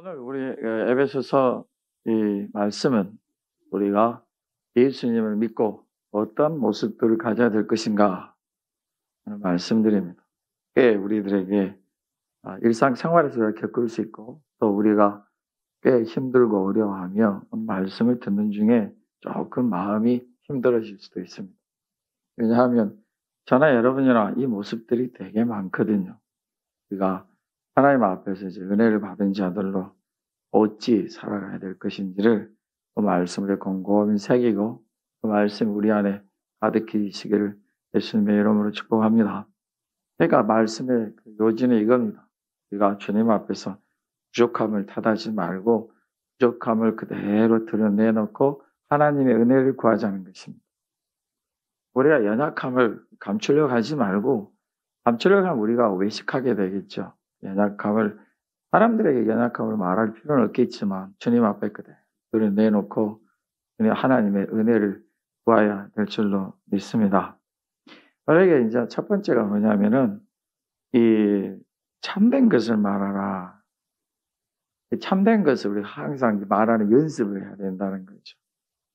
오늘 우리 에베소서 이 말씀은 우리가 예수님을 믿고 어떤 모습들을 가져야 될 것인가 하는 말씀드립니다. 꽤 우리들에게 일상생활에서 겪을 수 있고 또 우리가 꽤 힘들고 어려워하며 말씀을 듣는 중에 조금 마음이 힘들어질 수도 있습니다. 왜냐하면 저나 여러분이나 이 모습들이 되게 많거든요. 우리가 하나님 앞에서 이제 은혜를 받은 자들로 어찌 살아가야 될 것인지를 그 말씀을 곰곰이 새기고 그 말씀이 우리 안에 가득히 있으기를 예수님의 이름으로 축복합니다. 그러니까 말씀의 요지는 이겁니다. 우리가 주님 앞에서 부족함을 탓하지 말고 부족함을 그대로 드러내놓고 하나님의 은혜를 구하자는 것입니다. 우리가 연약함을 감추려고 하지 말고 감추려고 하면 우리가 외식하게 되겠죠. 사람들에게 연약함을 말할 필요는 없겠지만 주님 앞에 그대로 내놓고 하나님의 은혜를 구해야 될 줄로 믿습니다. 그러게 이제 첫 번째가 뭐냐면은 이 참된 것을 말하라. 참된 것을 우리 항상 말하는 연습을 해야 된다는 거죠.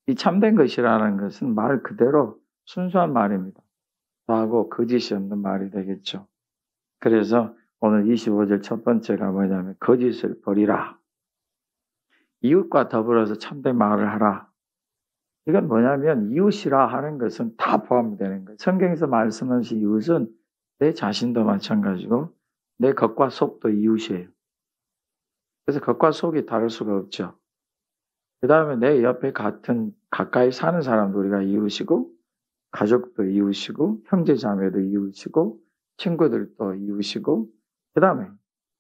이 참된 것이라는 것은 말 그대로 순수한 말입니다. 하고 거짓이 없는 말이 되겠죠. 그래서 오늘 25절 첫 번째가 뭐냐면 거짓을 버리라. 이웃과 더불어서 참된 말을 하라. 이건 뭐냐면 이웃이라 하는 것은 다 포함되는 거예요. 성경에서 말씀하신 이웃은 내 자신도 마찬가지고 내 겉과 속도 이웃이에요. 그래서 겉과 속이 다를 수가 없죠. 그 다음에 내 옆에 가까이 사는 사람도 우리가 이웃이고 가족도 이웃이고 형제자매도 이웃이고 친구들도 이웃이고 그 다음에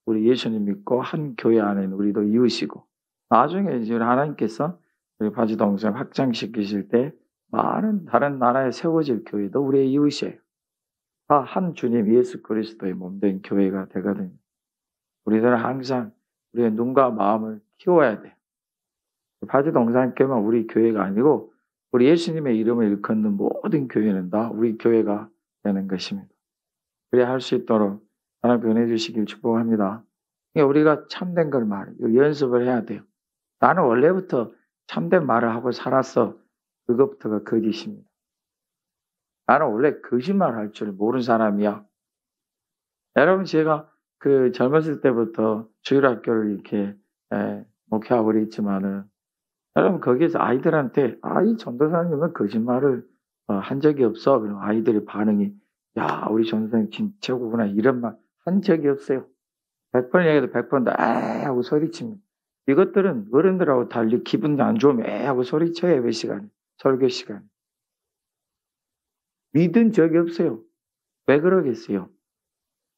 우리 예수님 믿고 한 교회 안에는 우리도 이웃이고 나중에 이제 하나님께서 우리 바지 동생 확장시키실 때 많은 다른 나라에 세워질 교회도 우리의 이웃이에요. 다 한 주님 예수 그리스도의 몸된 교회가 되거든요. 우리들은 항상 우리의 눈과 마음을 키워야 돼요. 바지 동산교회만 우리 교회가 아니고 우리 예수님의 이름을 일컫는 모든 교회는 다 우리 교회가 되는 것입니다. 그래야 할 수 있도록 하나님 은혜 주시길 축복합니다. 그러니까 우리가 참된 걸 연습을 해야 돼요. 나는 원래부터 참된 말을 하고 살았어. 그것부터가 거짓입니다. 나는 원래 거짓말 할 줄 모르는 사람이야. 여러분 제가 젊었을 때부터 주일학교를 이렇게 목회하고 그랬지만은 여러분 거기에서 아이들한테 이 전도사님은 거짓말을 한 적이 없어. 그럼 아이들의 반응이 야 우리 전도사님 진짜 최고구나 이런 말 한 적이 없어요. 100번 얘기해도 100번 더 하고 소리칩니다. 이것들은 어른들하고 달리 기분이 안 좋으면 하고 소리쳐요. 예배 시간에 설교 시간에. 믿은 적이 없어요. 왜 그러겠어요?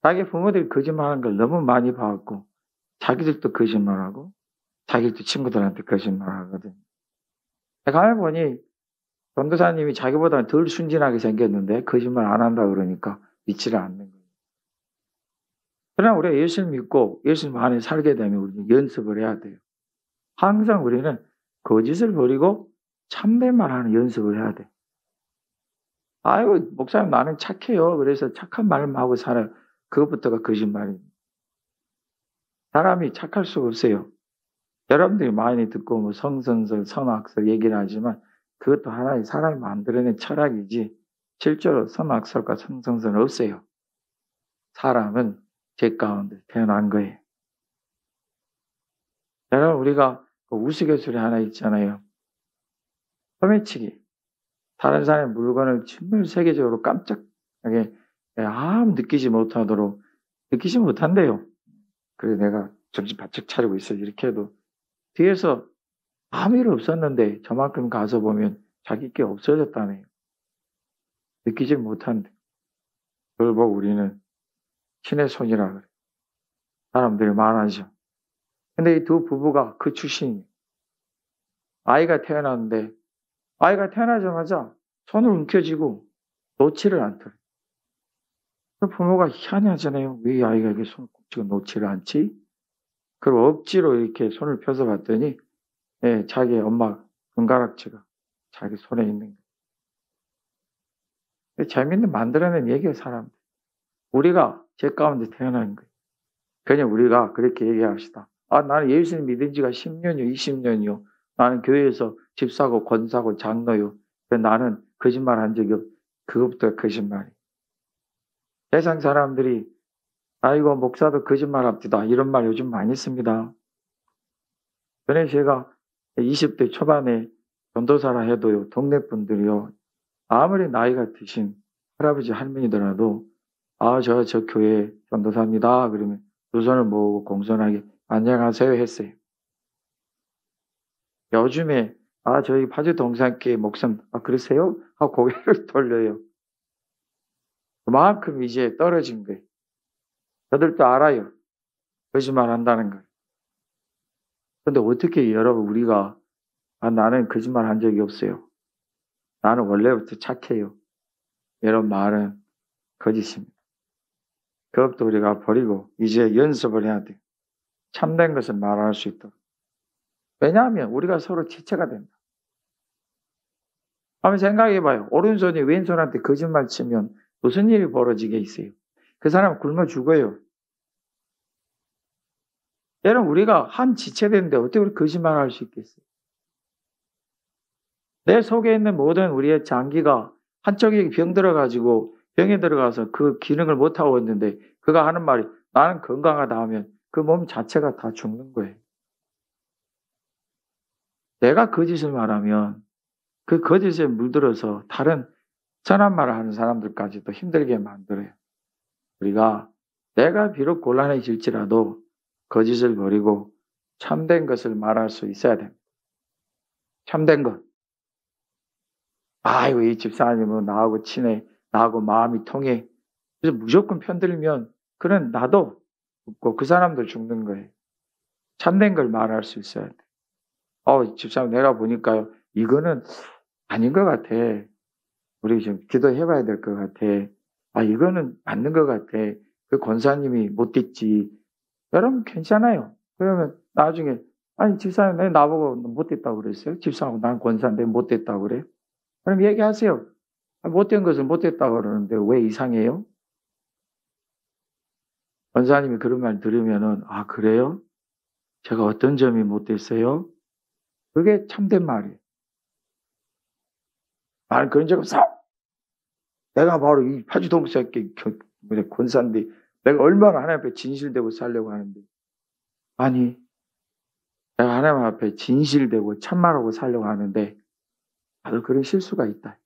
자기 부모들이 거짓말하는 걸 너무 많이 봐왔고 자기들도 거짓말하고 자기도 친구들한테 거짓말하거든요. 가만 보니 전도사님이 자기보다 덜 순진하게 생겼는데 거짓말 안 한다 그러니까 믿지를 않는 거예요. 그러나 우리가 예수를 믿고 예수님 안에 살게 되면 우리는 연습을 해야 돼요. 항상 우리는 거짓을 버리고 참된 말하는 연습을 해야 돼요. 아이고 목사님 나는 착해요. 그래서 착한 말만 하고 살아요. 그것부터가 거짓말입니다. 사람이 착할 수가 없어요. 여러분들이 많이 듣고 뭐 성선설, 선악설 얘기를 하지만 그것도 하나의 사람이 만들어낸 철학이지 실제로 선악설과 성선설은 없어요. 사람은 죄 가운데 태어난 거예요. 여러분 우리가 우스갯소리 하나 있잖아요. 소매치기. 다른 사람의 물건을 정말 세계적으로 깜짝하게 아무 느끼지 못한대요. 그래 내가 정신 바짝 차리고 있어 이렇게 해도 뒤에서 아무 일 없었는데 저만큼 가서 보면 자기 게 없어졌다네요. 느끼지 못한대. 그걸 보고 우리는 신의 손이라 그래. 사람들이 말하죠. 근데 이 두 부부가 그 출신이에요. 아이가 태어났는데 아이가 태어나자마자 손을 움켜쥐고 놓지를 않더래. 그 부모가 희한하잖아요. 왜 아이가 이렇게 손을 꼭 쥐고 놓지를 않지? 그리고 억지로 이렇게 손을 펴서 봤더니 자기 엄마 금가락지가 자기 손에 있는 거예요. 재밌는 만들어낸 얘기예요, 사람들. 우리가 죄 가운데 태어난 거예요. 그냥 우리가 그렇게 얘기합시다. 나는 예수님 믿은 지가 10년이요, 20년이요. 나는 교회에서 집사고, 권사고, 장로요. 나는 거짓말 한 적이 없. 그것부터 거짓말이. 세상 사람들이 아이고 목사도 거짓말 합디다. 이런 말 요즘 많이 씁니다. 전에 제가 20대 초반에 전도사라 해도요. 동네 분들이요. 아무리 나이가 드신 할아버지 할머니더라도 저 교회 전도사입니다. 그러면 두 손을 모으고 공손하게 안녕하세요 했어요. 요즘에 저희 파주 동산교회 목사님 그러세요? 하고 고개를 돌려요. 그만큼 이제 떨어진 거예요. 저들도 알아요. 거짓말 한다는 걸. 근데 어떻게 여러분 우리가 나는 거짓말 한 적이 없어요. 나는 원래부터 착해요. 이런 말은 거짓입니다. 그것도 우리가 버리고 이제 연습을 해야 돼요. 참된 것을 말할 수 있도록. 왜냐하면 우리가 서로 지체가 된다. 한번 생각해봐요. 오른손이 왼손한테 거짓말 치면 무슨 일이 벌어지게 있어요? 그 사람 굶어 죽어요. 여러분 우리가 한 지체되는데 어떻게 우리 거짓말할 수 있겠어요? 내 속에 있는 모든 우리의 장기가 한쪽에 병 들어가지고 병에 들어가서 그 기능을 못하고 있는데 그가 하는 말이 나는 건강하다 하면 그 몸 자체가 다 죽는 거예요. 내가 거짓을 말하면 그 거짓에 물들어서 다른 선한 말을 하는 사람들까지도 힘들게 만들어요. 우리가 내가 비록 곤란해질지라도 거짓을 버리고 참된 것을 말할 수 있어야 됩니다. 참된 것. 아이고 이 집사님은 나하고 친해. 나하고 마음이 통해. 그래서 무조건 편들면 그런 나도 죽고 그 사람도 죽는 거예요. 참된 걸 말할 수 있어야 돼. 집사님 내가 보니까요. 이거는 아닌 것 같아. 우리 좀 기도해봐야 될 것 같아. 이거는 맞는 것 같아. 그 권사님이 못됐지. 여러분 괜찮아요. 그러면 나중에 집사님 내 나보고 못됐다고 그랬어요? 집사하고 난 권사인데 못됐다고 그래? 그럼 얘기하세요. 못된 것을 못됐다고 그러는데 왜 이상해요? 권사님이 그런 말 들으면은 그래요? 제가 어떤 점이 못됐어요? 그게 참된 말이에요. 말 그런 적 없어. 내가 바로 이 파주동사께 권사인데 내가 얼마나 하나님 앞에 진실되고 살려고 하는데 내가 하나님 앞에 진실되고 참말하고 살려고 하는데 나도 그런 실수가 있다.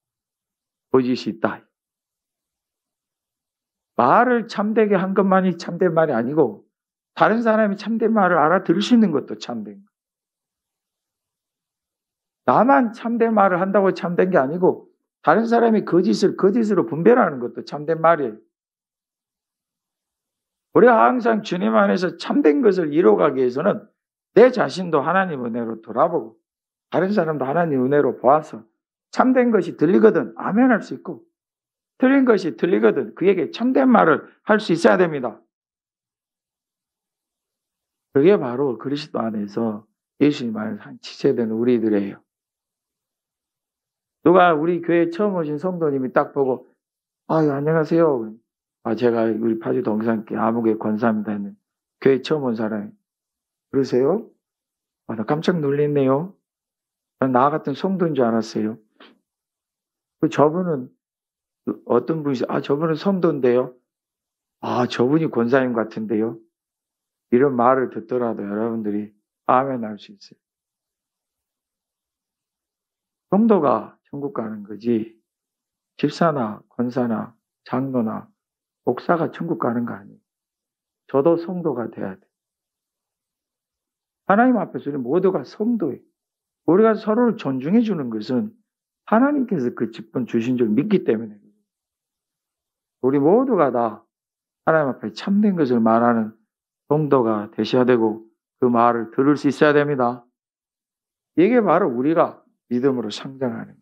거짓이 있다. 말을 참되게 한 것만이 참된 말이 아니고 다른 사람이 참된 말을 알아들을 수 있는 것도 참된 거. 나만 참된 말을 한다고 참된 게 아니고 다른 사람이 거짓을 거짓으로 분별하는 것도 참된 말이에요. 우리가 항상 주님 안에서 참된 것을 이루어가기 위해서는 내 자신도 하나님 은혜로 돌아보고 다른 사람도 하나님 은혜로 보아서 참된 것이 들리거든 아멘 할 수 있고 틀린 것이 들리거든 그에게 참된 말을 할 수 있어야 됩니다. 그게 바로 그리스도 안에서 예수님 안에서 한 지체되는 우리들이에요. 누가 우리 교회에 처음 오신 성도님이 딱 보고 안녕하세요. 제가 우리 파주 동산교회 아무개 권사입니다 했는데 교회 처음 온 사람이 그러세요? 나 깜짝 놀랐네요. 나 같은 성도인 줄 알았어요. 저분은 어떤 분이세요? 저분은 성도인데요. 저분이 권사님 같은데요. 이런 말을 듣더라도 여러분들이 아멘 할 수 있어요. 성도가 천국 가는 거지 집사나 권사나 장로나 목사가 천국 가는 거 아니에요. 저도 성도가 돼야 돼. 하나님 앞에서 우리 모두가 성도예요. 우리가 서로를 존중해 주는 것은 하나님께서 그 직분 주신 줄 믿기 때문에 우리 모두가 다 하나님 앞에 참된 것을 말하는 성도가 되셔야 되고 그 말을 들을 수 있어야 됩니다. 이게 바로 우리가 믿음으로 성장하는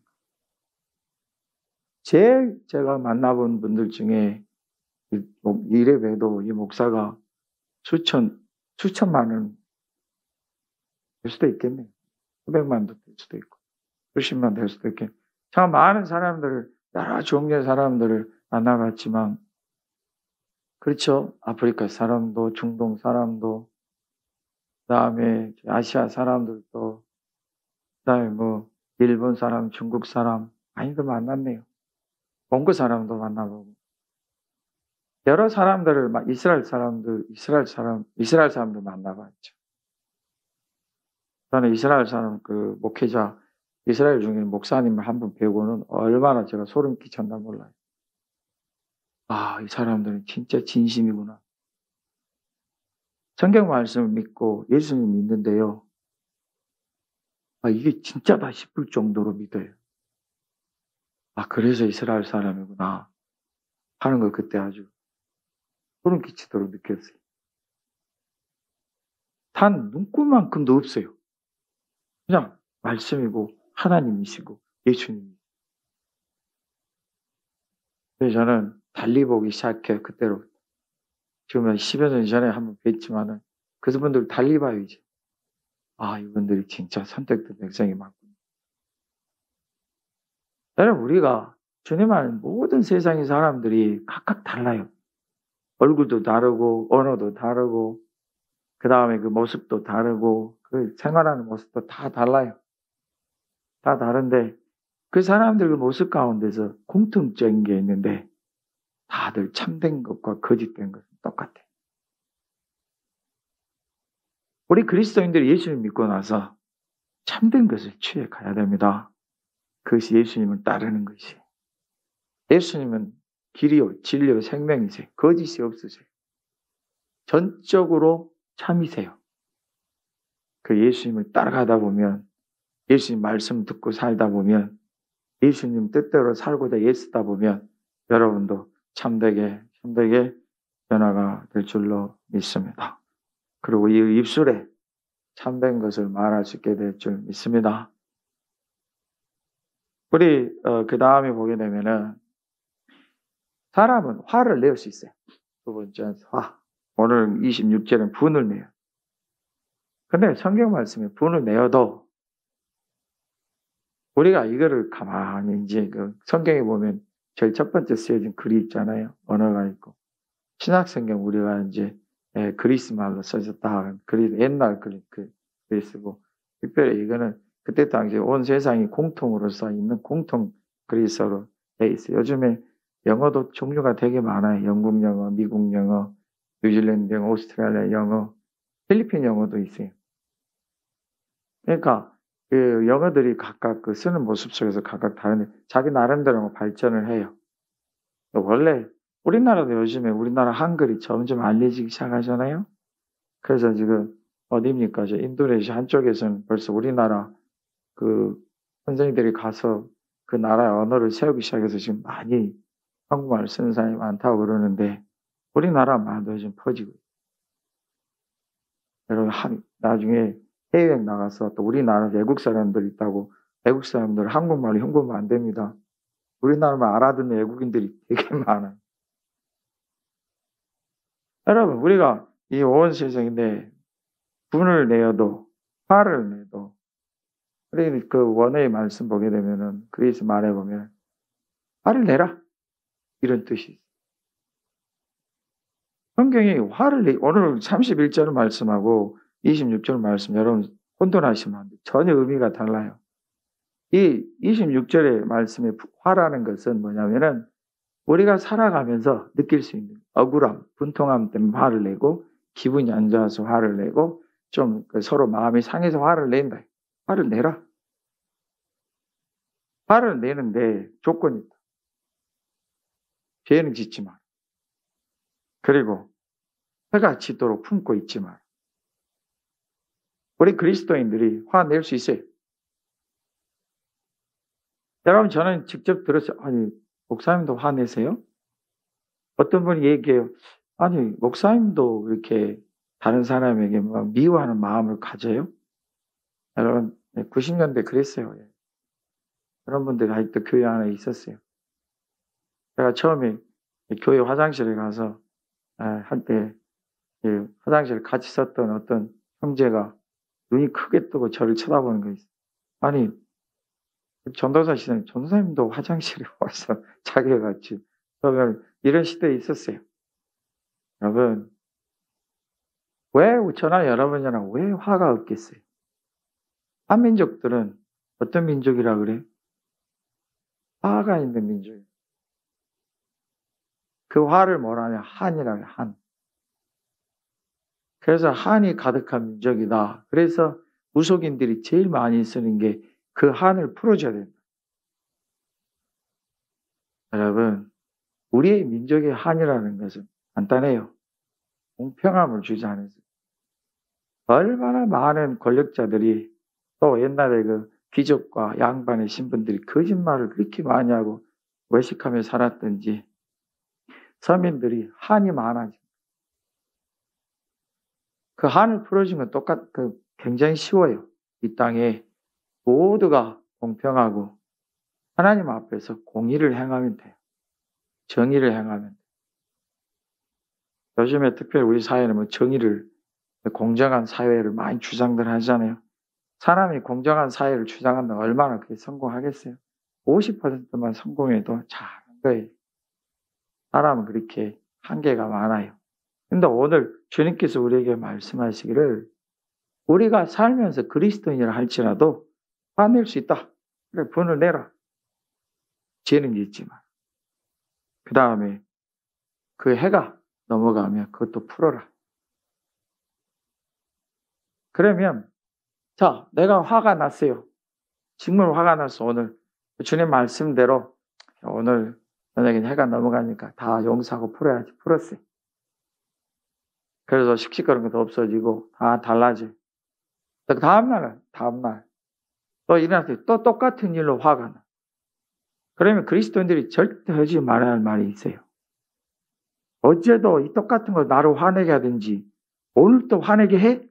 거예요. 제가 만나본 분들 중에 이래봬도 이 목사가 수천만 원 될 수도 있겠네요. 수백만도 될 수도 있고 수십만 될 수도 있겠네요. 참 많은 사람들을 여러 종류의 사람들을 만나봤지만 그렇죠. 아프리카 사람도 중동 사람도 그다음에 아시아 사람들도, 그다음에 뭐 일본 사람, 중국 사람 많이도 만났네요. 몽고 사람도 만나보고 여러 사람들을 이스라엘 사람도 만나봤죠. 저는 이스라엘 사람 그 목회자 이스라엘 중에 목사님을 한 번 뵈고는 얼마나 제가 소름 끼쳤나 몰라요. 아, 이 사람들은 진짜 진심이구나. 성경 말씀을 믿고 예수님 믿는데요. 아, 이게 진짜다 싶을 정도로 믿어요. 아, 그래서 이스라엘 사람이구나 하는 걸 그때 아주 소름 끼치도록 느꼈어요. 단 눈꽃만큼도 없어요. 그냥 말씀이고 하나님이시고 예수님이시고. 그래서 저는 달리 보기 시작해요. 그때로. 지금 한 10여 년 전에 한번 뵀지만은 그분들 달리 봐요 이제. 아, 이분들이 진짜 선택된 백성이 많구나. 여러분, 우리가 주님 아는 모든 세상의 사람들이 각각 달라요. 얼굴도 다르고 언어도 다르고 그 다음에 그 모습도 다르고 그 생활하는 모습도 다 달라요. 다 다른데 그 사람들 그 모습 가운데서 공통적인 게 있는데 다들 참된 것과 거짓된 것은 똑같아요. 우리 그리스도인들이 예수님 믿고 나서 참된 것을 취해 가야 됩니다. 그것이 예수님을 따르는 것이에요. 예수님은 길이요, 진리요, 생명이세요. 거짓이 없으세요. 전적으로 참이세요. 그 예수님을 따라가다 보면, 예수님 말씀 듣고 살다 보면, 예수님 뜻대로 살고자 애쓰다 보면 여러분도 참되게 변화가 될 줄로 믿습니다. 그리고 이 입술에 참된 것을 말할 수 있게 될 줄 믿습니다. 우리 그 다음에 보게 되면은 사람은 화를 낼 수 있어요. 두 번째 화. 오늘 26절은 분을 내요. 근데 성경 말씀에 분을 내어도 우리가 이거를 가만히 이제 그 성경에 보면 제일 첫 번째 쓰여진 글이 있잖아요. 언어가 있고. 신약성경 우리가 이제 그리스 말로 써졌다. 옛날 그리스고. 특별히 이거는 그때 당시에 온 세상이 공통으로 써 있는 공통 그리스어로 돼 있어요. 요즘에 영어도 종류가 되게 많아요. 영국 영어, 미국 영어, 뉴질랜드 영어, 오스트레일리아 영어, 필리핀 영어도 있어요. 그러니까 그 영어들이 각각 그 쓰는 모습 속에서 각각 다른데 자기 나름대로 발전을 해요. 원래 우리나라도 요즘에 우리나라 한글이 점점 알려지기 시작하잖아요. 그래서 지금 어디입니까? 저 인도네시아 한쪽에서는 벌써 우리나라 그 선생님들이 가서 그 나라의 언어를 세우기 시작해서 지금 많이 한국말을 쓰는 사람이 많다고 그러는데 우리나라 말도 요즘 퍼지고 여러분 나중에 해외여행 나가서 또 우리나라 외국 사람들 있다고 외국 사람들 한국말로 흉보면 안 됩니다. 우리나라 말 알아듣는 외국인들이 되게 많아요. 여러분 우리가 이 온 세상인데 분을 내어도 화를 내도 우리 그 원어의 말씀 보게 되면은 그리스 말해 보면 화를 내라 이런 뜻이 있어요. 성경이 오늘 31절 말씀하고 26절 말씀 여러분 혼돈하시면 안 돼요. 전혀 의미가 달라요. 이 26절의 말씀의 화라는 것은 뭐냐면은 우리가 살아가면서 느낄 수 있는 억울함, 분통함 때문에 화를 내고 기분이 안 좋아서 화를 내고 좀 서로 마음이 상해서 화를 낸다. 화를 내라. 화를 내는데 조건이 있다. 죄는 짓지 마. 그리고 해가 지도록 품고 있지 마. 우리 그리스도인들이 화낼 수 있어요. 여러분 저는 직접 들었어요. 아니 목사님도 화내세요? 어떤 분이 얘기해요. 아니 목사님도 이렇게 다른 사람에게 미워하는 마음을 가져요? 여러분 90년대 그랬어요. 그런 분들이 아직도 교회 안에 있었어요. 제가 처음에 교회 화장실에 가서 한때 화장실을 같이 썼던 어떤 형제가 눈이 크게 뜨고 저를 쳐다보는 거 있어요. 아니 전도사 시절 전도사님도 화장실에 와서 자기가 같이 그러면 이런 시대에 있었어요. 여러분 왜 저나 여러분이나 왜 화가 없겠어요? 한민족들은 어떤 민족이라 그래? 화가 있는 민족이에요. 그 화를 뭐라 하냐? 한이라고 해요. 한. 그래서 한이 가득한 민족이다. 그래서 무속인들이 제일 많이 쓰는 게 그 한을 풀어줘야 된다. 여러분, 우리의 민족의 한이라는 것은 간단해요. 공평함을 주지 않아서. 얼마나 많은 권력자들이 또 옛날에 그 귀족과 양반의 신분들이 거짓말을 그렇게 많이 하고 외식하며 살았던지 서민들이 한이 많아져. 그 한을 풀어주면 굉장히 쉬워요. 이 땅에 모두가 공평하고 하나님 앞에서 공의를 행하면 돼요. 정의를 행하면 돼요. 요즘에 특별히 우리 사회는 뭐 정의를, 공정한 사회를 많이 주장들 하잖아요. 사람이 공정한 사회를 주장한다면 얼마나 그게 성공하겠어요? 50%만 성공해도 잘한 거예요. 사람은 그렇게 한계가 많아요. 근데 오늘 주님께서 우리에게 말씀하시기를 우리가 살면서 그리스도인이라 할지라도 화낼 수 있다. 그래, 분을 내라. 죄는 있지만. 그 다음에 그 해가 넘어가면 그것도 풀어라. 그러면 자, 내가 화가 났어요. 정말 화가 났어. 오늘 주님 말씀대로 오늘 저녁에 해가 넘어가니까 다 용서하고 풀어야지. 풀었어요. 그래서 씩씩거리는 것도 없어지고 다 달라져. 다음날 또 일어나서 또 똑같은 일로 화가 나. 그러면 그리스도인들이 절대 하지 말아야 할 말이 있어요. 어제도 이 똑같은 걸 나를 화내게 하든지 오늘 또 화내게 해?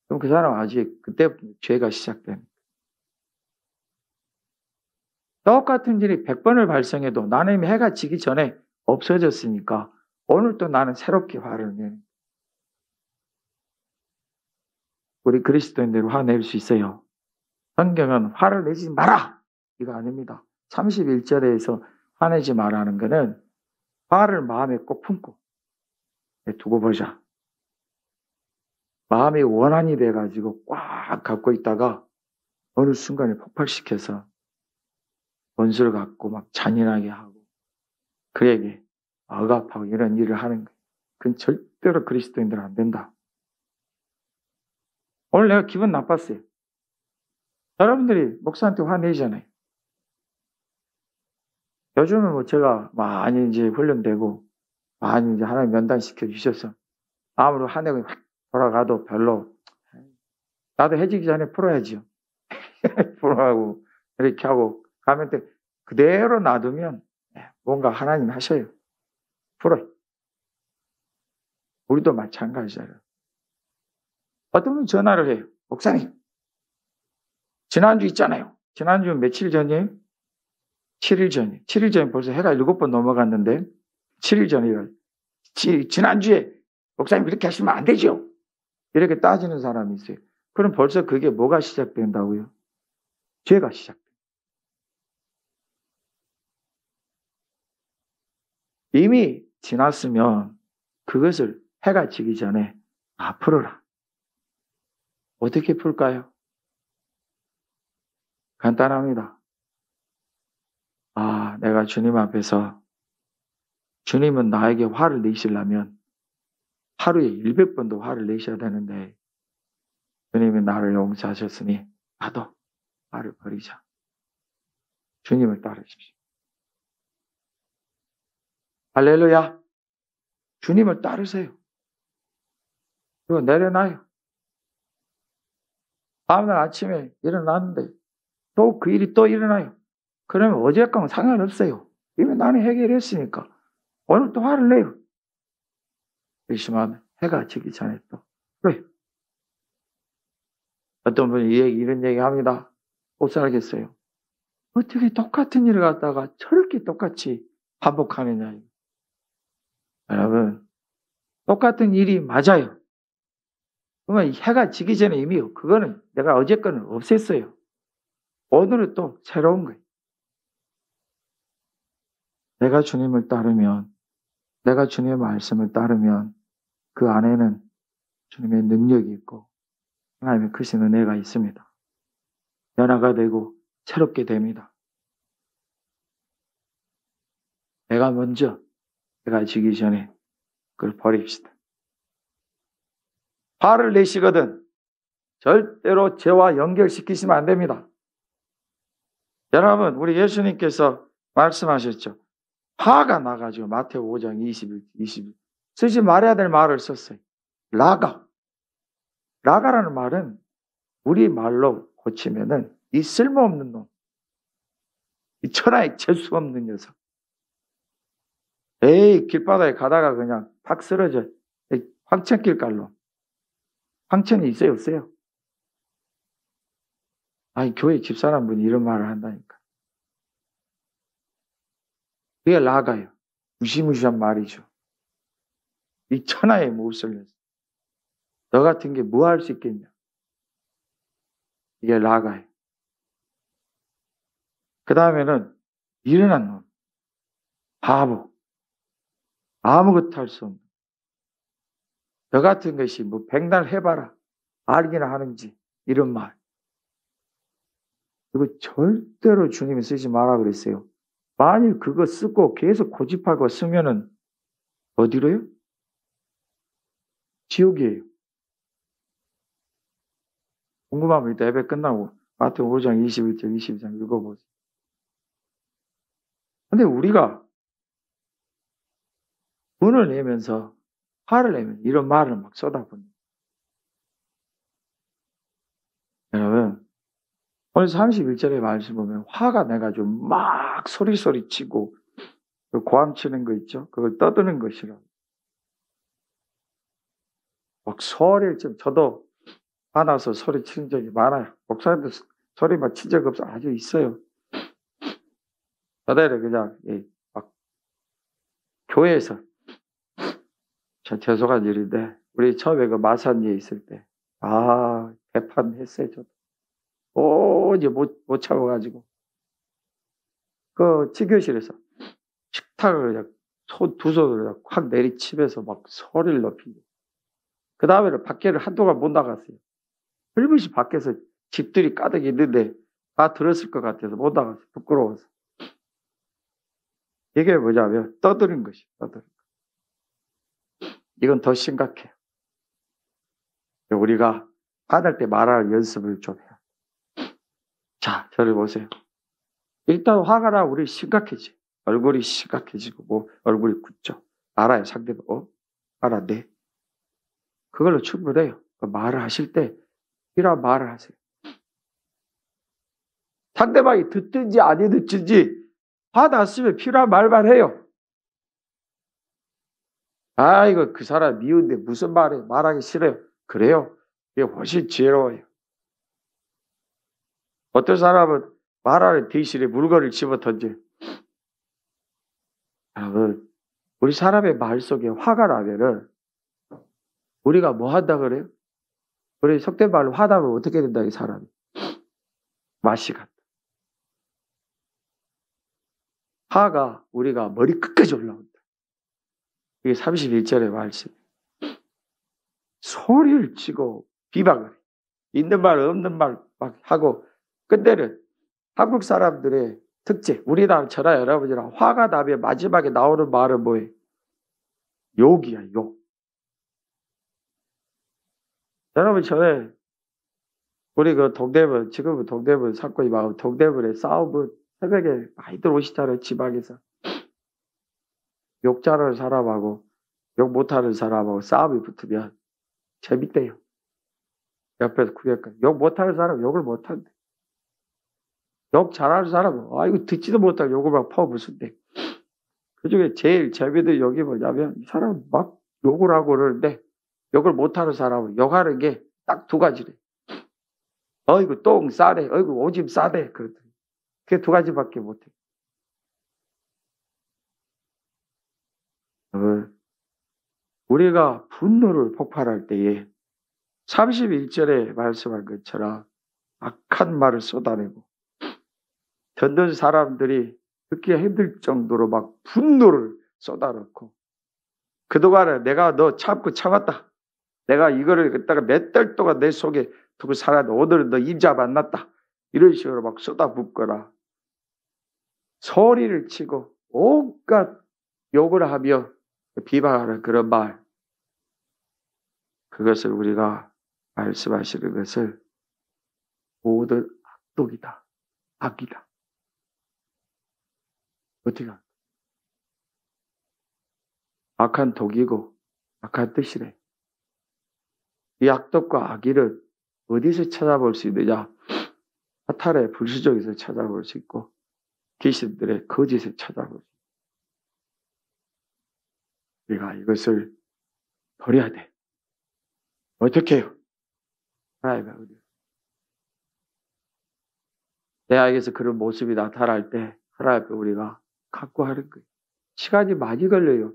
그럼 그 사람 아직 그때부터 죄가 시작됩니다. 똑같은 일이 100번을 발생해도 나는 이미 해가 지기 전에 없어졌으니까 오늘 또 나는 새롭게 화를 내는. 우리 그리스도인들이 화낼 수 있어요. 성경은 화를 내지 마라! 이거 아닙니다. 31절에서 화내지 마라는 거는 화를 마음에 꼭 품고 두고 보자. 마음이 원한이 돼가지고 꽉 갖고 있다가 어느 순간에 폭발시켜서 원수를 갖고 막 잔인하게 하고 그에게 억압하고 이런 일을 하는 거예요. 그건 절대로 그리스도인들은 안 된다. 오늘 내가 기분 나빴어요. 여러분들이 목사한테 화내잖아요. 요즘은 뭐 제가 많이 이제 훈련되고 많이 이제 하나님 면단시켜 주셔서 아무리 화내고 확 돌아가도 별로 나도 해지기 전에 풀어야지요. 풀어하고 이렇게 하고 가면 그대로 놔두면 뭔가 하나님이 하셔요. 풀어요. 우리도 마찬가지잖아요. 어떤 분이 전화를 해요. 목사님, 지난주 있잖아요. 지난주 며칠 전이에요? 7일 전이에요. 7일 전에 벌써 해가 7번 넘어갔는데 7일 전이에요. 지난주에 목사님 그렇게 하시면 안 되죠. 이렇게 따지는 사람이 있어요. 그럼 벌써 그게 뭐가 시작된다고요? 죄가 시작돼요. 이미 지났으면 그것을 해가 지기 전에 풀어라. 어떻게 풀까요? 간단합니다. 내가 주님 앞에서 주님은 나에게 화를 내시려면 하루에 100번도 화를 내셔야 되는데 주님이 나를 용서하셨으니 나도 화를 버리자. 주님을 따르십시오. 할렐루야. 주님을 따르세요. 그리고 내려놔요. 다음날 아침에 일어났는데 또 그 일이 또 일어나요. 그러면 어제과는 상관없어요. 이미 나는 해결했으니까 오늘 또 화를 내요. 그렇지만 해가 지기 전에 또 그래. 어떤 분이 이런 얘기 합니다. 못 살겠어요. 어떻게 똑같은 일을 갖다가 저렇게 똑같이 반복하느냐. 여러분, 똑같은 일이 맞아요. 그러면 해가 지기 전에 이미 그거는 내가 어제 거는 없앴어요. 오늘은 또 새로운 거예요. 내가 주님을 따르면, 내가 주님의 말씀을 따르면 그 안에는 주님의 능력이 있고 하나님의 크신 은혜가 있습니다. 변화가 되고 새롭게 됩니다. 내가 먼저 내가 지기 전에 그걸 버립시다. 화를 내시거든 절대로 죄와 연결시키시면 안 됩니다. 여러분, 우리 예수님께서 말씀하셨죠. 화가 나가지고 마태오 5장 20 쓰지 말아야 될 말을 썼어요. 라가. 라가라는 말은 우리 말로 고치면은 이 쓸모없는 놈, 이 천하에 재수 없는 녀석. 에이, 길바닥에 가다가 그냥 팍 쓰러져. 황천길 깔로. 황천이 있어요, 없어요? 아니, 교회 집사람분이 이런 말을 한다니까. 그게 라가요. 무시무시한 말이죠. 이 천하에 몹쓸 녀석. 너 같은 게 뭐 할 수 있겠냐. 이게 라가요. 그 다음에는 일어난 놈. 바보. 아무것도 할 수 없는. 너 같은 것이 뭐 백날 해봐라. 알기나 하는지. 이런 말. 이거 절대로 주님이 쓰지 마라 그랬어요. 만일 그거 쓰고 계속 고집하고 쓰면은 어디로요? 지옥이에요. 궁금하면 이따 예배 끝나고 마태오 5장 21절 22장 읽어보세요. 근데 우리가 분을 내면서 화를 내면 이런 말을 막 쏟아붓는. 여러분, 오늘 31절의 말씀 보면 화가 내가지고 막 소리 치고 그 고함 치는 거 있죠? 그걸 떠드는 것이라. 막 소리를 좀 저도 화나서 소리 치는 적이 많아요. 목사님도 소리 막 친 적 없어. 아주 있어요. 저대로 그냥 막 교회에서 죄송한 일인데 우리 처음에 그 마산리에 있을 때 개판했어요. 저도. 이제 못 참아가지고 그 치교실에서 식탁을 그냥 두 손으로 확 내리치면서 막 소리를 높이고 그 다음에는 밖에를 한동안 못 나갔어요. 흘끗이 밖에서 집들이 가득 있는데 다 들었을 것 같아서 못 나갔어요. 부끄러워서. 이게 뭐냐면 떠드는 것이에요. 떠드는 것. 이건 더 심각해요. 우리가 화날 때 말할 연습을 좀 해요. 자, 저를 보세요. 일단 화가 나 우리 심각해지. 얼굴이 심각해지고 뭐 얼굴이 굳죠. 알아요. 상대방. 알았네. 그걸로 충분해요. 말을 하실 때 이런 말을 하세요. 상대방이 듣든지 안 듣든지 화났으면 필요한 말만 해요. 이거 그 사람 미운데 무슨 말해. 말하기 싫어요. 그래요. 이게 훨씬 지혜로워요. 어떤 사람은 말하는 대신에 물건을 집어 던져요. 여러분, 우리 사람의 말 속에 화가 나면은 우리가 뭐 한다 그래요? 우리 속된 말로 화나면 어떻게 된다, 이 사람이? 맛이 간다. 화가 우리가 머리 끝까지 올라온다. 이게 31절의 말씀. 소리를 치고 비방을 해. 있는 말 없는 말 막 하고 끝내는 한국 사람들의 특징. 우리나라 저나 여러분이랑 화가 나면 마지막에 나오는 말은 뭐예요? 욕이야, 욕. 여러분 전에 우리 그 동대문, 지금은 동대문 사건이 많고 동대문에 싸움은 새벽에 많이들 오시잖아요. 지방에서. 욕 잘하는 사람하고 욕 못하는 사람하고 싸움이 붙으면 재밌대요. 옆에서 구경하니까 욕 못하는 사람은 욕을 못한대. 욕 잘하는 사람은 이거 듣지도 못하고 욕을 막 퍼붓는데 그중에 제일 재밌는 욕이 뭐냐면 이 사람은 막 욕을 하고 그러는데 욕을 못하는 사람은 욕하는 게 딱 두 가지래. 어이구 똥 싸네. 어이구 오줌 싸네. 그러더니 그게 두 가지밖에 못해. 우리가 분노를 폭발할 때에 31절에 말씀한 것처럼 악한 말을 쏟아내고 듣는 사람들이 듣기 힘들 정도로 막 분노를 쏟아놓고 그동안에 내가 너 참고 참았다. 내가 이거를 갖다가 몇 달 동안 내 속에 두고 살았는데 오늘은 너 임자 만났다. 이런 식으로 막 쏟아붓거나 소리를 치고 온갖 욕을 하며 비방하는 그런 말, 그것을 우리가 말씀하시는 것을 모든 악독이다. 악이다. 어떻게 할까? 악한 독이고 악한 뜻이래. 이 악독과 악의를 어디서 찾아볼 수 있느냐? 사탄의 불시적에서 찾아볼 수 있고 귀신들의 거짓에 찾아볼 수 있고, 우리가 이것을 버려야 돼. 어떻게 해요? 하나님의 은혜. 내 안에서 그런 모습이 나타날 때 하나님께 우리가 각오하는 거예요. 시간이 많이 걸려요.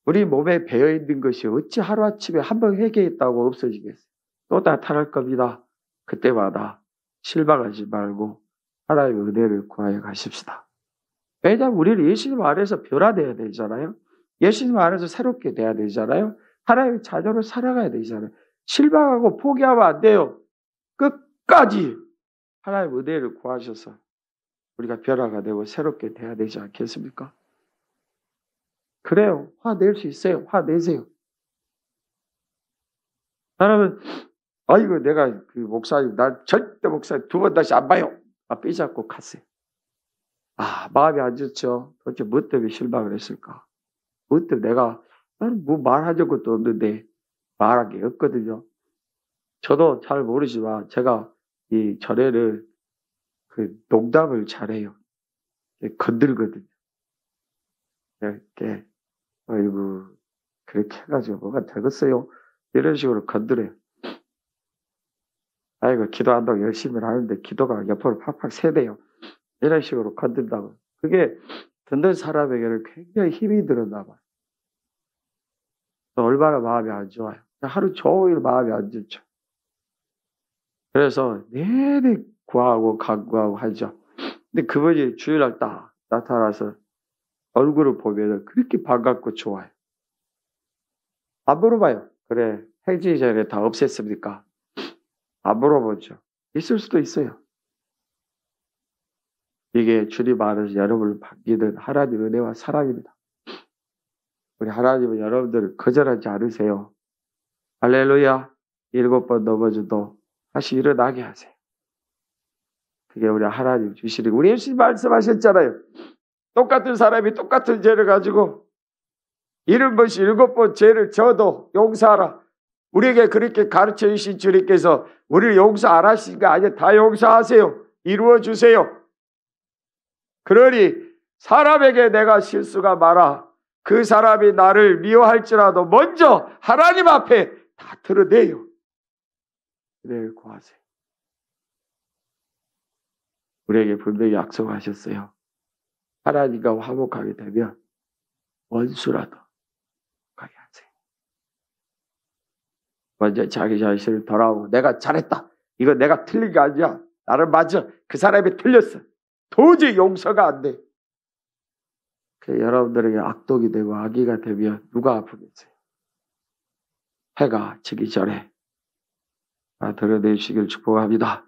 우리 몸에 배어있는 것이 어찌 하루아침에 한번 회개했다고 없어지겠어요. 또 나타날 겁니다. 그때마다 실망하지 말고 하나님의 은혜를 구하여 가십시다. 왜냐하면 우리는 예수님 안에서 변화되어야 되잖아요. 예수님 안에서 새롭게 돼야 되잖아요. 하나님의 자녀로 살아가야 되잖아요. 실망하고 포기하면 안 돼요. 끝까지 하나님의 은혜를 구하셔서 우리가 변화가 되고 새롭게 돼야 되지 않겠습니까? 그래요. 화낼 수 있어요. 화내세요. 사람은 아이고 내가 그 목사님 날 절대 목사님 두 번 다시 안 봐요. 삐잡고 갔어요. 마음이 안 좋죠. 도대체 뭐 때문에 실망을 했을까? 뭐 때문에 나는 뭐 말하는 것도 없는데 말한 게 없거든요. 저도 잘 모르지만 제가 이 전에는 그 농담을 잘해요. 건들거든요. 이렇게 아이고 그렇게 해가지고 뭐가 되겠어요? 이런 식으로 건드려요. 아이고 기도한다고 열심히 하는데 기도가 옆으로 팍팍 새대요. 이런 식으로 건든다고. 그게 듣는 사람에게는 굉장히 힘이 들었나 봐요. 얼마나 마음이 안 좋아요. 하루 종일 마음이 안 좋죠. 그래서 내내 구하고 간구하고 하죠. 근데 그분이 주일날 딱 나타나서 얼굴을 보면 그렇게 반갑고 좋아요. 안 물어봐요. 그래, 해지기 전에 다 없앴습니까? 안 물어보죠. 있을 수도 있어요. 이게 주님 안에서 여러분을 반기는 하나님의 은혜와 사랑입니다. 우리 하나님은 여러분들을 거절하지 않으세요. 할렐루야. 7번 넘어져도 다시 일어나게 하세요. 그게 우리 하나님 주시는, 우리 예수님 말씀하셨잖아요. 똑같은 사람이 똑같은 죄를 가지고 70번씩 7번 죄를 져도 용서하라. 우리에게 그렇게 가르쳐 주신 주님께서 우리를 용서 안 하신 거 아니에요. 다 용서하세요. 이루어 주세요. 그러니 사람에게 내가 실수가 많아 그 사람이 나를 미워할지라도 먼저 하나님 앞에 다 드러내요. 은혜를 구하세요. 우리에게 분명히 약속하셨어요. 하나님과 화목하게 되면 원수라도 가게 하세요. 먼저 자기 자신을 돌아오고 내가 잘했다. 이거 내가 틀린 게 아니야. 나를 맞아. 그 사람이 틀렸어. 도저히 용서가 안 돼. 여러분들에게 악독이 되고 악의가 되면 누가 아프겠어요? 해가 지기 전에 드러내시길 축복합니다.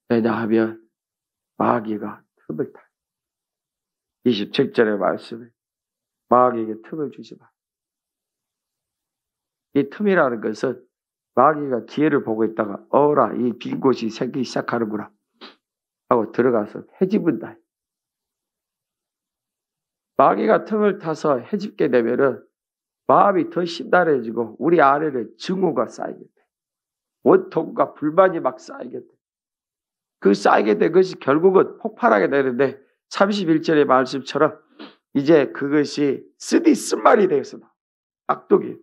왜냐하면 마귀가 틈을 타요. 27절의 말씀에 마귀에게 틈을 주지 마. 이 틈이라는 것은 마귀가 기회를 보고 있다가 어라 이 빈 곳이 생기기 시작하는구나 하고 들어가서 헤집은다. 마귀가 틈을 타서 헤집게 되면은 마음이 더 심란해지고 우리 안에는 증오가 쌓이게 돼. 원통과 불만이 막 쌓이게 돼. 그 쌓이게 된 것이 결국은 폭발하게 되는데 31절의 말씀처럼 이제 그것이 쓰디 쓴말이 되어서 악독이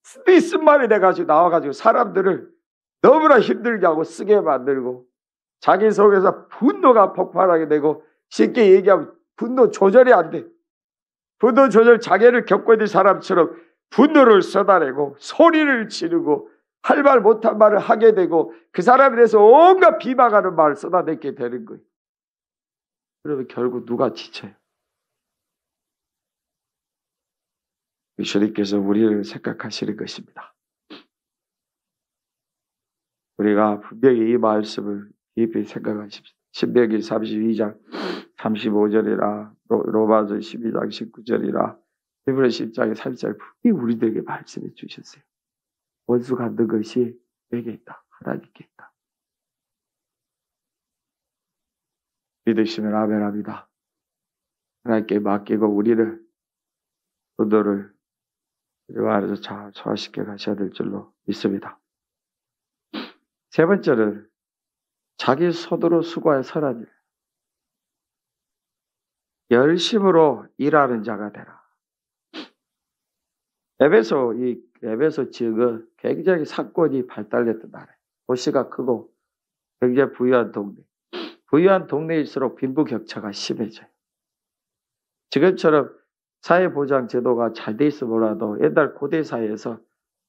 쓰디 쓴말이 돼가지고 나와가지고 사람들을 너무나 힘들게 하고 쓰게 만들고 자기 속에서 분노가 폭발하게 되고 쉽게 얘기하면 분노 조절이 안 돼. 분노 조절 장애를 겪고 있는 사람처럼 분노를 쏟아내고 소리를 지르고 할 말 못한 말을 하게 되고 그 사람에 대해서 온갖 비방하는 말을 쏟아내게 되는 거예요. 그러면 결국 누가 지쳐요? 주님께서 우리를 생각하시는 것입니다. 우리가 분명히 이 말씀을 깊이 생각하십시오. 신명기 32장 35절이라 로마서 12장 19절이라 히브리 10장의 30절 분명히 우리들에게 말씀해 주셨어요. 원수가 너 것이 내게 있다. 하나님께 있다. 믿으시면 아멘합니다. 하나님께 맡기고 우리를 그들을 그리고 안에서 잘 소화시켜 가셔야 될 줄로 믿습니다. 세 번째는 자기 손으로 수고하여 선한 일. 열심으로 일하는 자가 되라. 에베소 지역은 굉장히 상권이 발달했던 나라예요. 도시가 크고 굉장히 부유한 동네. 부유한 동네일수록 빈부격차가 심해져요. 지금처럼 사회보장 제도가 잘 돼 있어 몰라도 옛날 고대 사회에서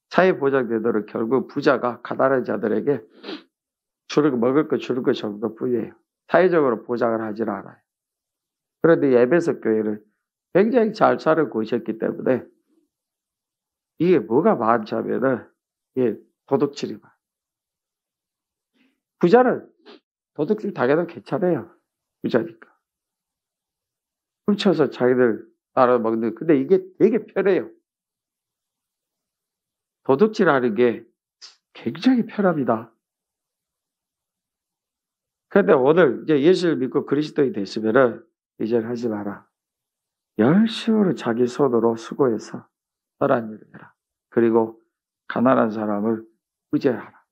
사회보장 제도를 결국 부자가 가난한 자들에게 먹을 거 주는 것 정도뿐이에요. 사회적으로 보장을 하질 않아요. 그런데 에베소 교회는 굉장히 잘 사는 곳이었기 때문에 이게 뭐가 많냐면은 이게 도둑질이 많아요. 부자는 도둑질 당해도 괜찮아요. 부자니까. 훔쳐서 자기들 나눠 먹는 근데 이게 되게 편해요. 도둑질하는 게 굉장히 편합니다. 그런데 오늘 이제 예수를 믿고 그리스도인이 됐으면은 이제는 하지 마라. 열심으로 자기 손으로 수고해서 선한 일을 해라. 그리고 가난한 사람을 구제하라.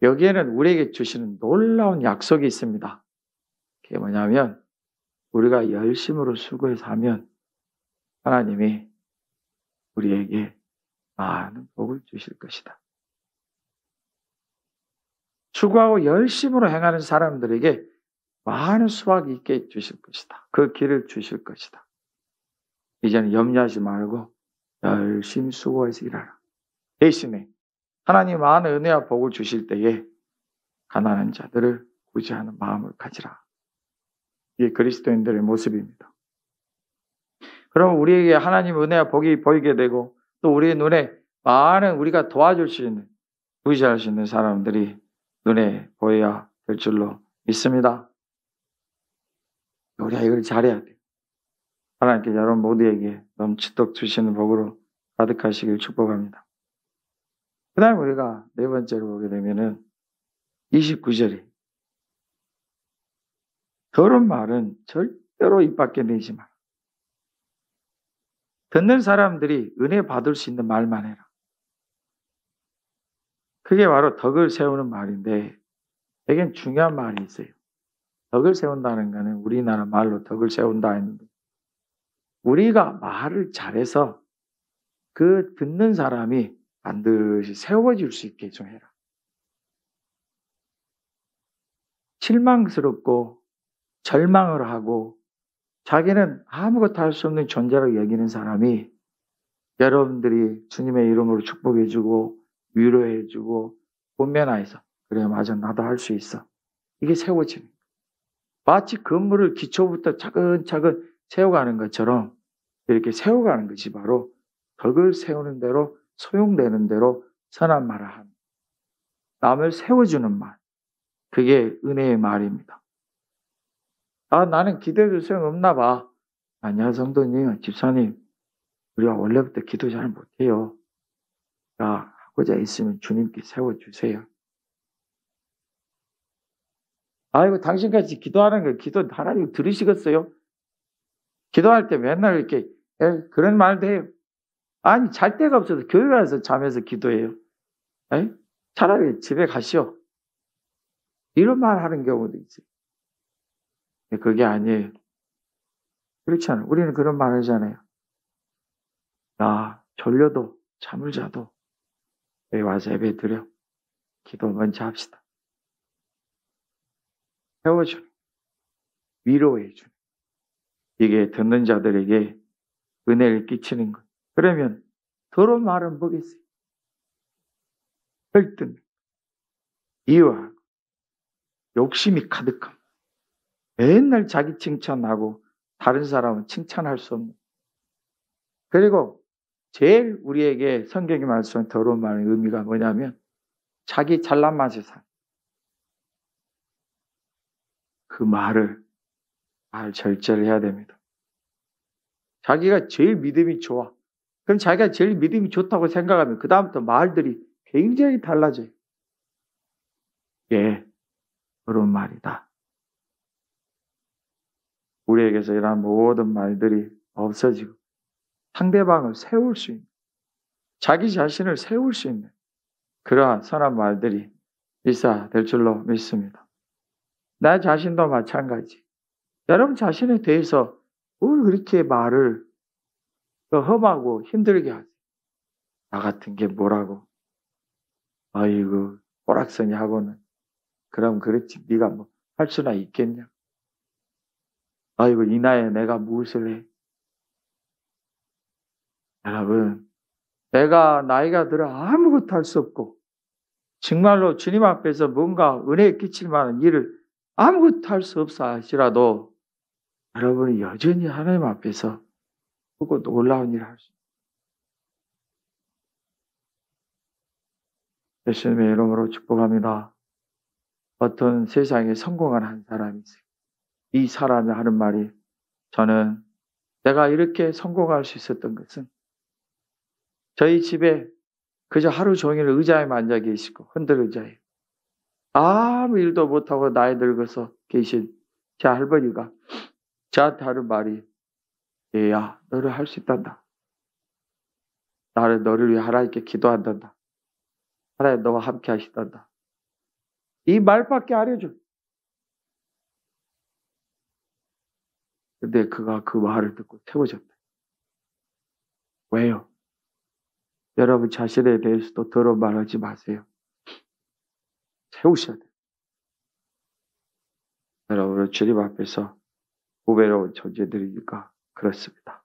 여기에는 우리에게 주시는 놀라운 약속이 있습니다. 그게 뭐냐면 우리가 열심으로 수고해서 하면 하나님이 우리에게 많은 복을 주실 것이다. 수고하고 열심으로 행하는 사람들에게 많은 수확이 있게 주실 것이다. 그 길을 주실 것이다. 이제는 염려하지 말고 열심히 수고해서 일하라. 대신에 하나님 많은 은혜와 복을 주실 때에 가난한 자들을 구제하는 마음을 가지라. 이게 그리스도인들의 모습입니다. 그러면 우리에게 하나님 은혜와 복이 보이게 되고 또 우리의 눈에 많은 우리가 도와줄 수 있는 구제할 수 있는 사람들이 눈에 보여야 될 줄로 믿습니다. 우리가 이걸 잘해야 돼요. 하나님께 여러분 모두에게 넘치도록 주시는 복으로 가득하시길 축복합니다. 그 다음에 우리가 네 번째로 보게 되면은 29절에 더러운 말은 절대로 입 밖에 내지 마라. 듣는 사람들이 은혜 받을 수 있는 말만 해라. 그게 바로 덕을 세우는 말인데 되게 중요한 말이 있어요. 덕을 세운다는 거는 우리나라 말로 덕을 세운다 했는데 우리가 말을 잘해서 그 듣는 사람이 반드시 세워질 수 있게 좀 해라. 실망스럽고 절망을 하고 자기는 아무것도 할 수 없는 존재로 여기는 사람이 여러분들이 주님의 이름으로 축복해주고 위로해주고 권면하여서 그래 맞아 나도 할 수 있어. 이게 세워지는 거예요. 마치 건물을 기초부터 차근차근 세워가는 것처럼 이렇게 세워가는 것이 바로 덕을 세우는 대로 소용되는 대로 선한 말을 하는 남을 세워주는 말. 그게 은혜의 말입니다. 나는 기도해도 소용없나 봐. 아니야 성도님, 집사님. 우리가 원래부터 기도 잘 못해요. 하고자 있으면 주님께 세워주세요. 아이고 당신같이 기도하는 거 기도 하나님 들으시겠어요? 기도할 때 맨날 이렇게 그런 말도 해요. 아니 잘 데가 없어서 교회 가서 잠에서 기도해요. 차라리 집에 가시오. 이런 말 하는 경우도 있어요. 그게 아니에요. 그렇지 않아요. 우리는 그런 말 하잖아요. 졸려도 잠을 자도 여기 와서 예배 드려. 기도 먼저 합시다. 세워주는, 위로해주는. 이게 듣는 자들에게 은혜를 끼치는 것. 그러면 더러운 말은 뭐겠어요? 혈등, 이유하고 욕심이 가득함. 맨날 자기 칭찬하고 다른 사람은 칭찬할 수 없는 그리고 제일 우리에게 성경이 말씀한 더러운 말의 의미가 뭐냐면 자기 잘난 맛에 산 그 말을 잘 절제를 해야 됩니다. 자기가 제일 믿음이 좋아. 그럼 자기가 제일 믿음이 좋다고 생각하면 그 다음부터 말들이 굉장히 달라져요. 예, 그런 말이다. 우리에게서 이러한 모든 말들이 없어지고 상대방을 세울 수 있는, 자기 자신을 세울 수 있는 그러한 선한 말들이 일사될 줄로 믿습니다. 나 자신도 마찬가지. 여러분 자신에 대해서 뭘 그렇게 말을 험하고 힘들게 하지? 나 같은 게 뭐라고? 아이고 오락서니 하고는 그럼 그렇지 네가 뭐 할 수나 있겠냐? 아이고 이 나이에 내가 무엇을 해? 여러분 내가 나이가 들어 아무것도 할 수 없고 정말로 주님 앞에서 뭔가 은혜에 끼칠 만한 일을 아무것도 할 수 없어 하시라도 여러분이 여전히 하나님 앞에서 크고 놀라운 일을 할 수 있습니다. 예수님의 이름으로 축복합니다. 어떤 세상에 성공한 한 사람이 있어요. 이 사람이 하는 말이 저는 내가 이렇게 성공할 수 있었던 것은 저희 집에 그저 하루 종일 의자에만 앉아 계시고 흔들 의자에 아무 일도 못하고 나이 늙어서 계신 제 할머니가 저한테 하는 말이 얘야 너를 할 수 있단다. 나는 너를 위해 하나님께 기도한단다. 하나님 너와 함께 하시단다. 이 말밖에 안 해줘. 근데 그가 그 말을 듣고 세워졌다. 왜요? 여러분 자신에 대해서도 더러운 말 하지 마세요. 세우셔야 돼요. 여러분 주님 앞에서 후배로운 존재들이니까 그렇습니다.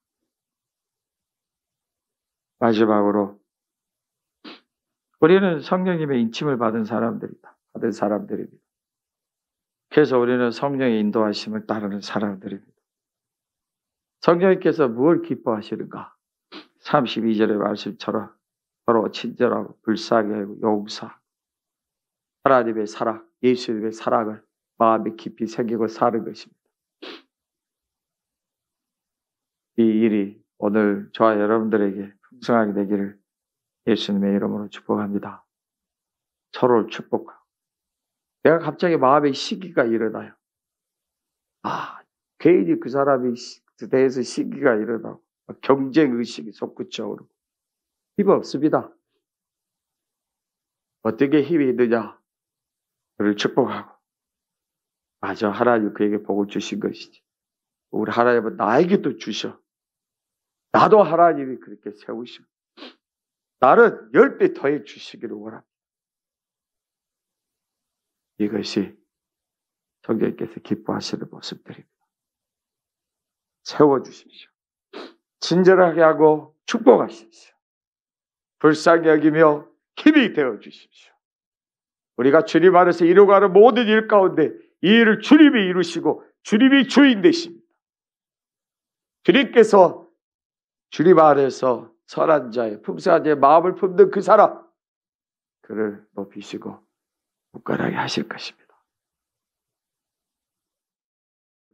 마지막으로 우리는 성령님의 인침을 받은 사람들이다. 받은 사람들입니다. 그래서 우리는 성령의 인도하심을 따르는 사람들입니다. 성령님께서 무엇을 기뻐하시는가? 32절의 말씀처럼 서로 친절하고 불쌍히 하고 용서, 하나님의 사랑, 예수님의 사랑을 마음에 깊이 새기고 사는 것입니다. 이 일이 오늘 저와 여러분들에게 풍성하게 되기를 예수님의 이름으로 축복합니다. 서로를 축복하고 내가 갑자기 마음에 시기가 일어나요. 괜히 그 사람이 대해서 시기가 일어나고 경쟁의식이 솟구쳐 오르고 힘 없습니다. 어떻게 힘이 있느냐? 그를 축복하고 맞아 하나님 그에게 복을 주신 것이지. 우리 하나님은 나에게도 주셔. 나도 하나님이 그렇게 세우시고 나는 10배 더해 주시기를 원합니다. 이것이 성령께서 기뻐하시는 모습들입니다. 세워주십시오. 친절하게 하고 축복하십시오. 불쌍히 여기며 힘이 되어주십시오. 우리가 주님 안에서 이루어가는 모든 일 가운데 이 일을 주님이 이루시고 주님이 주인 되십니다. 주님께서 주님 안에서 선한 자의 풍성한 자의 마음을 품는 그 사람 그를 높이시고 굳건하게 하실 것입니다.